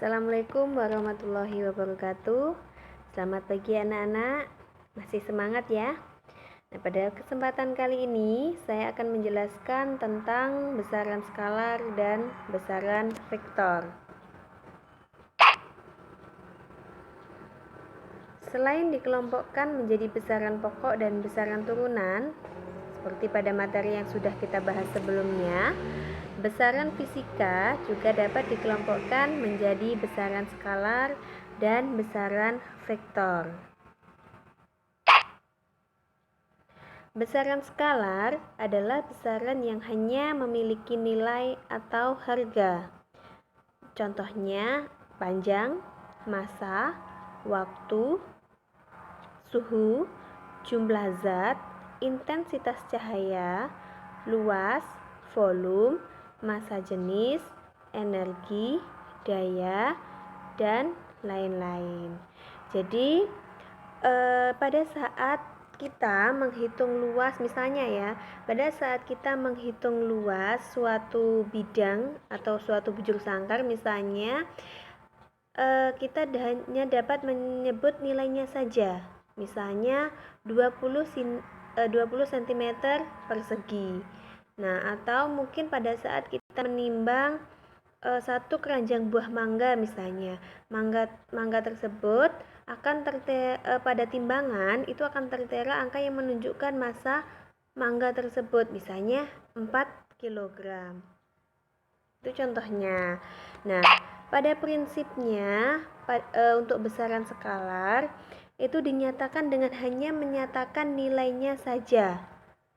Assalamualaikum warahmatullahi wabarakatuh. Selamat pagi anak-anak. Masih semangat ya? Nah, pada kesempatan kali ini saya akan menjelaskan tentang besaran skalar dan besaran vektor. Selain dikelompokkan menjadi besaran pokok dan besaran turunan, seperti pada materi yang sudah kita bahas sebelumnya, besaran fisika juga dapat dikelompokkan menjadi besaran skalar dan besaran vektor. Besaran skalar adalah besaran yang hanya memiliki nilai atau harga. Contohnya panjang, massa, waktu, suhu, jumlah zat, intensitas cahaya, luas, volume, massa jenis, energi, daya, dan lain-lain. Jadi pada saat kita menghitung luas, misalnya ya, pada saat kita menghitung luas suatu bidang atau suatu bujur sangkar misalnya, kita hanya dapat menyebut nilainya saja. Misalnya 20 cm persegi. Nah, atau mungkin pada saat kita menimbang satu keranjang buah mangga misalnya, mangga tersebut akan pada timbangan itu akan tertera angka yang menunjukkan massa mangga tersebut, misalnya 4 kg. Itu contohnya. Nah, pada prinsipnya untuk besaran skalar itu dinyatakan dengan hanya menyatakan nilainya saja.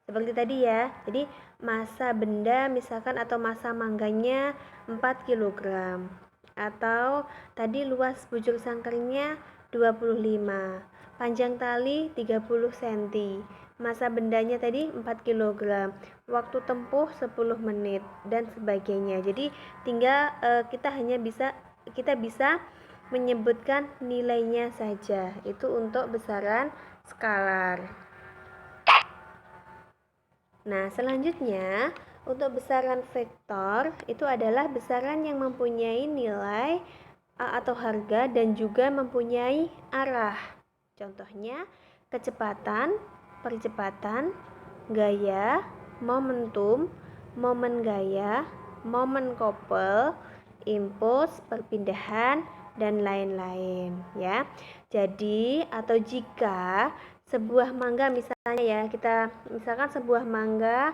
Seperti tadi ya. Jadi massa benda misalkan atau massa mangganya 4 kg. Atau tadi luas bujur sangkarnya 25. Panjang tali 30 cm. Massa bendanya tadi 4 kg. Waktu tempuh 10 menit dan sebagainya. Jadi tinggal kita bisa menyebutkan nilainya saja. Itu untuk besaran skalar. Nah, selanjutnya untuk besaran vektor itu adalah besaran yang mempunyai nilai atau harga dan juga mempunyai arah. Contohnya kecepatan, percepatan, gaya, momentum, momen gaya, momen couple, impuls, perpindahan, dan lain-lain ya. Jadi atau jika sebuah mangga misalnya ya, kita misalkan sebuah mangga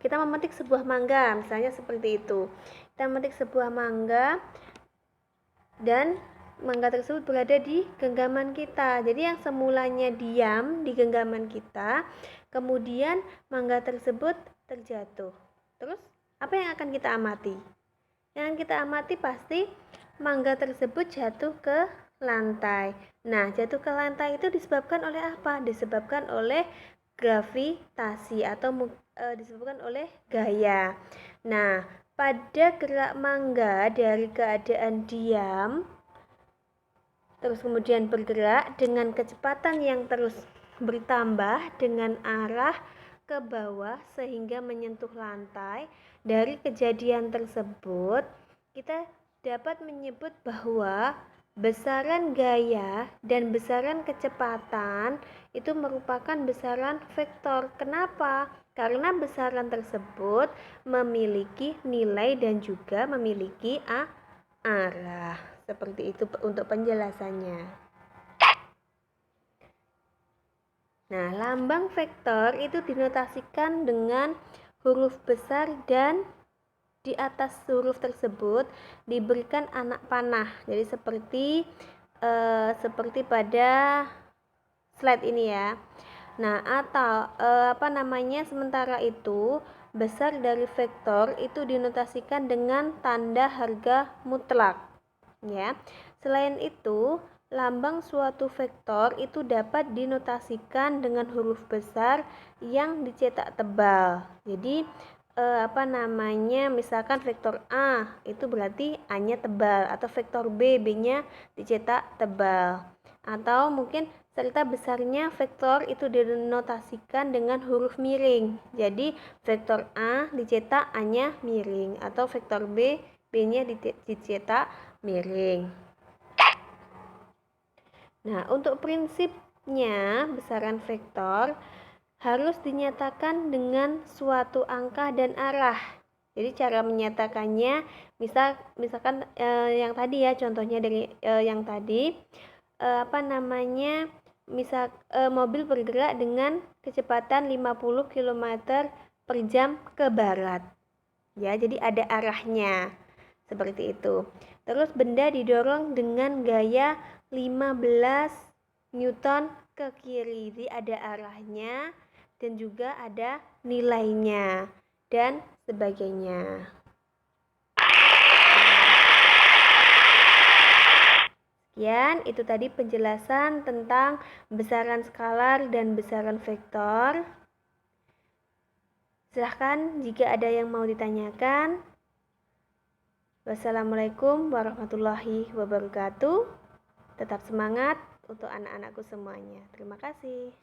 kita memetik sebuah mangga misalnya seperti itu. Kita memetik sebuah mangga dan mangga tersebut berada di genggaman kita. Jadi yang semulanya diam di genggaman kita, kemudian mangga tersebut terjatuh. Terus apa yang akan kita amati? Yang kita amati pasti mangga tersebut jatuh ke lantai. Nah, jatuh ke lantai itu disebabkan oleh apa? Disebabkan oleh gravitasi atau disebabkan oleh gaya. Nah, pada gerak mangga dari keadaan diam terus kemudian bergerak dengan kecepatan yang terus bertambah dengan arah ke bawah sehingga menyentuh lantai. Dari kejadian tersebut kita dapat menyebut bahwa besaran gaya dan besaran kecepatan itu merupakan besaran vektor. Kenapa? Karena besaran tersebut memiliki nilai dan juga memiliki arah. Seperti itu untuk penjelasannya. Nah, lambang vektor itu dinotasikan dengan huruf besar dan di atas huruf tersebut diberikan anak panah. Jadi seperti pada slide ini ya. Nah, atau sementara itu besar dari vektor itu dinotasikan dengan tanda harga mutlak. Ya. Selain itu, lambang suatu vektor itu dapat dinotasikan dengan huruf besar yang dicetak tebal. Jadi misalkan vektor A itu berarti A-nya tebal, atau vektor B, B-nya dicetak tebal. Atau mungkin serta besarnya vektor itu dinotasikan dengan huruf miring. Jadi vektor A dicetak A-nya miring, atau vektor B, B-nya dicetak miring. Nah, untuk prinsipnya besaran vektor harus dinyatakan dengan suatu angka dan arah. Jadi cara menyatakannya, misalkan yang tadi ya, contohnya dari yang tadi, misal mobil bergerak dengan kecepatan 50 km per jam ke barat. Ya, jadi ada arahnya. Seperti itu. Terus benda didorong dengan gaya 15 Newton ke kiri. Jadi ada arahnya dan juga ada nilainya dan sebagainya. Sekian, itu tadi penjelasan tentang besaran skalar dan besaran vektor. Silahkan jika ada yang mau ditanyakan. Wassalamualaikum warahmatullahi wabarakatuh. Tetap semangat untuk anak-anakku semuanya. Terima kasih.